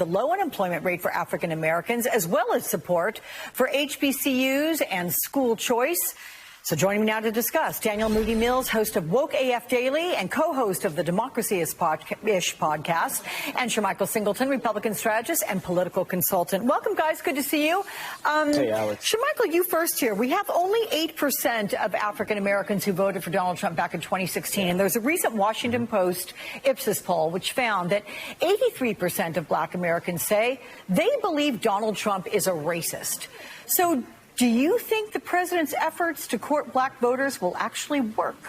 the low unemployment rate for African Americans, as well as support for HBCUs and school choice. So joining me now to discuss, Danielle Moodie-Mills, host of Woke AF Daily and co-host of the Democracy-ish podcast, and Shermichael Singleton, Republican strategist and political consultant. Welcome, guys. Good to see you. Hey, Alex. Shermichael, you first here. We have only 8% of African Americans who voted for Donald Trump back in 2016. And there's a recent Washington Post Ipsos poll which found that 83% of black Americans say they believe Donald Trump is a racist. So do you think the president's efforts to court black voters will actually work?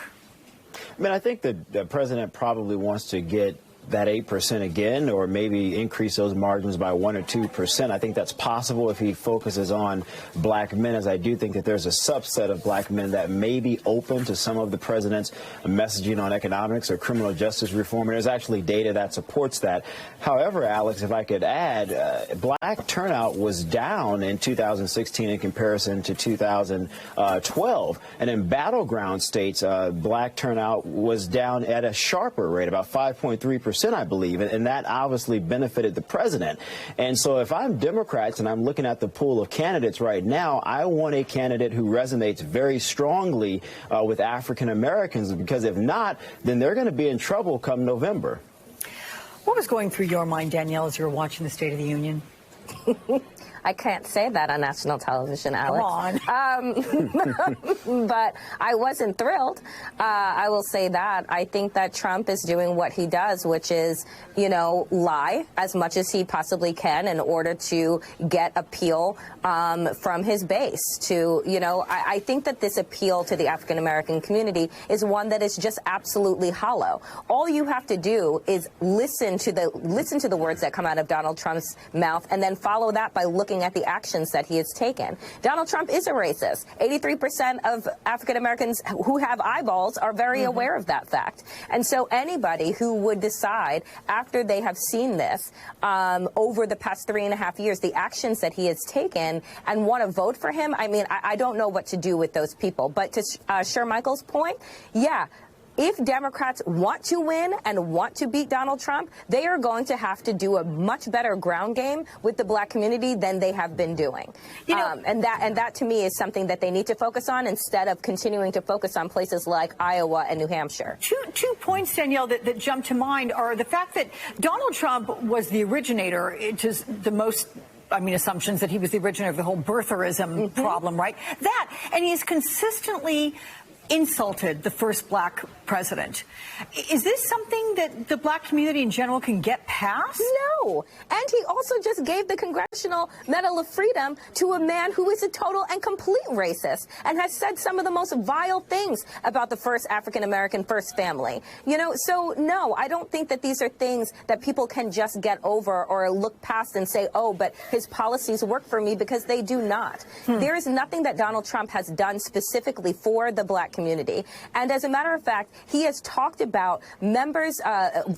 I mean, I think that the president probably wants to get that 8% again, or maybe increase those margins by 1 or 2%. I think that's possible if he focuses on black men, as I do think that there's a subset of black men that may be open to some of the president's messaging on economics or criminal justice reform. And there's actually data that supports that. However, Alex, if I could add, black turnout was down in 2016 in comparison to 2012. And in battleground states, black turnout was down at a sharper rate, about 5.3%. I believe, and that obviously benefited the president. And so if I'm Democrats and I'm looking at the pool of candidates right now, I want a candidate who resonates very strongly with African Americans, because if not, then they're going to be in trouble come November. What was going through your mind, Danielle, as you were watching the State of the Union? I can't say that on national television, Alex. Come on. But I wasn't thrilled. I will say that. I think that Trump is doing what he does, which is, lie as much as he possibly can in order to get appeal from his base. I think that this appeal to the African-American community is one that is just absolutely hollow. All you have to do is listen to the words that come out of Donald Trump's mouth and then follow that by looking at the actions that he has taken. Donald Trump is a racist. 83% of African Americans who have eyeballs are very aware of that fact. And so anybody who would decide after they have seen this over the past 3.5 years, the actions that he has taken, and want to vote for him, I mean, I don't know what to do with those people. But to Shermichael's point, yeah, if Democrats want to win and want to beat Donald Trump, they are going to have to do a much better ground game with the black community than they have been doing. And that to me is something that they need to focus on instead of continuing to focus on places like Iowa and New Hampshire. Two points, Danielle, that jump to mind are the fact that Donald Trump was the originator, it is the most assumptions that he was the originator of the whole birtherism problem, right? And he's consistently insulted the first black president. Is this something that the black community in general can get past? No. And he also just gave the Congressional Medal of Freedom to a man who is a total and complete racist and has said some of the most vile things about the first African-American first family. So no, I don't think that these are things that people can just get over or look past and say, oh, but his policies work for me, because they do not. There is nothing that Donald Trump has done specifically for the black community. And as a matter of fact, he has talked about members,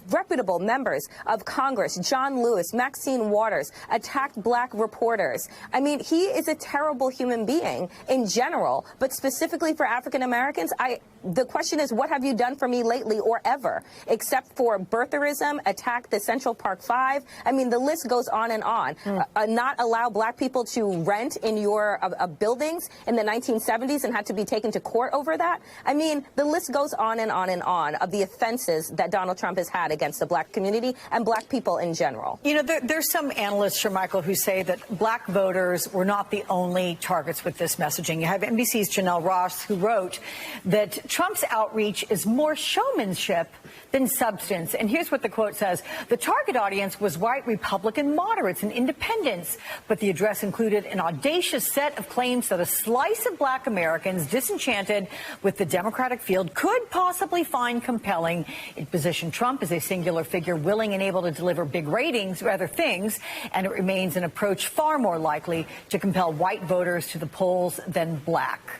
reputable members of Congress, John Lewis, Maxine Waters, attacked black reporters. I mean, he is a terrible human being in general, but specifically for African Americans, the question is, what have you done for me lately or ever, except for birtherism, attack the Central Park Five? I mean, the list goes on and on. Not allow black people to rent in your buildings in the 1970s and had to be taken to court over that. I mean, the list goes on and on and on of the offenses that Donald Trump has had against the black community and black people in general. There's some analysts, Shermichael, who say that black voters were not the only targets with this messaging. You have NBC's Janelle Ross, who wrote that Trump's outreach is more showmanship than substance. And here's what the quote says. The target audience was white Republican moderates and independents, but the address included an audacious set of claims that a slice of black Americans disenchanted with the Democratic field could possibly find compelling. It positioned Trump as a singular figure willing and able to deliver big ratings, rather things, and it remains an approach far more likely to compel white voters to the polls than black.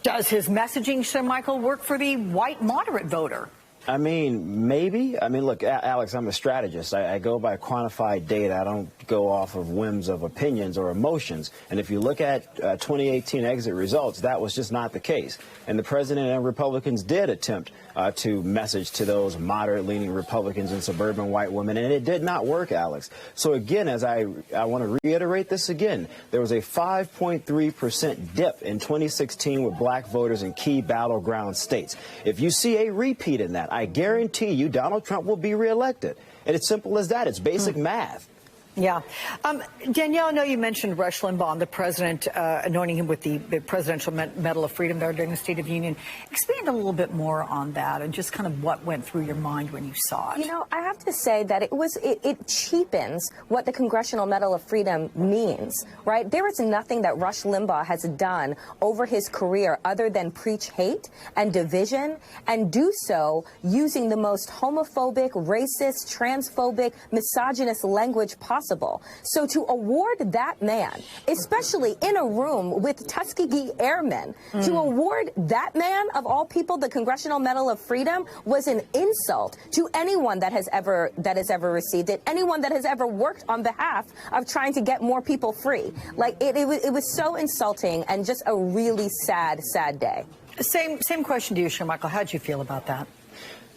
Does his messaging, Shermichael, work for the white moderate voter? I mean, maybe. I mean, look, Alex, I'm a strategist. I go by quantified data. I don't go off of whims of opinions or emotions. And if you look at 2018 exit results, that was just not the case. And the president and Republicans did attempt to message to those moderate-leaning Republicans and suburban white women, and it did not work, Alex. So again, as I want to reiterate this again, there was a 5.3% dip in 2016 with black voters in key battleground states. If you see a repeat in that, I guarantee you Donald Trump will be reelected. And it's simple as that. It's basic math. Yeah. Danielle, I know you mentioned Rush Limbaugh and the president anointing him with the Presidential Medal of Freedom there during the State of the Union. Expand a little bit more on that and just kind of what went through your mind when you saw it. You know, I have to say that it cheapens what the Congressional Medal of Freedom means, right? There is nothing that Rush Limbaugh has done over his career other than preach hate and division, and do so using the most homophobic, racist, transphobic, misogynist language possible. So to award that man, especially in a room with Tuskegee Airmen, to award that man, of all people, the Congressional Medal of Freedom was an insult to anyone that has ever received it, anyone that has ever worked on behalf of trying to get more people free. Like it was so insulting and just a really sad day. Same question to you, Shermichael. How'd you feel about that?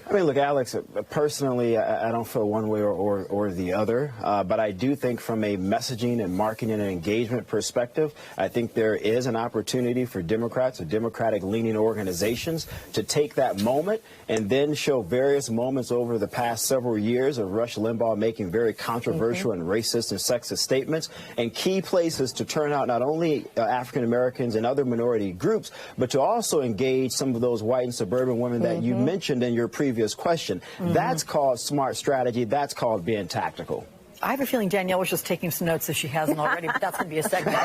I mean, look, Alex, personally, I don't feel one way or the other, but I do think from a messaging and marketing and engagement perspective, I think there is an opportunity for Democrats or Democratic-leaning organizations to take that moment and then show various moments over the past several years of Rush Limbaugh making very controversial and racist and sexist statements, and key places to turn out not only African Americans and other minority groups, but to also engage some of those white and suburban women that you mentioned in your previous question. That's called smart strategy. That's called being tactical. I have a feeling Danielle was just taking some notes if she hasn't already, but that's going to be a segment.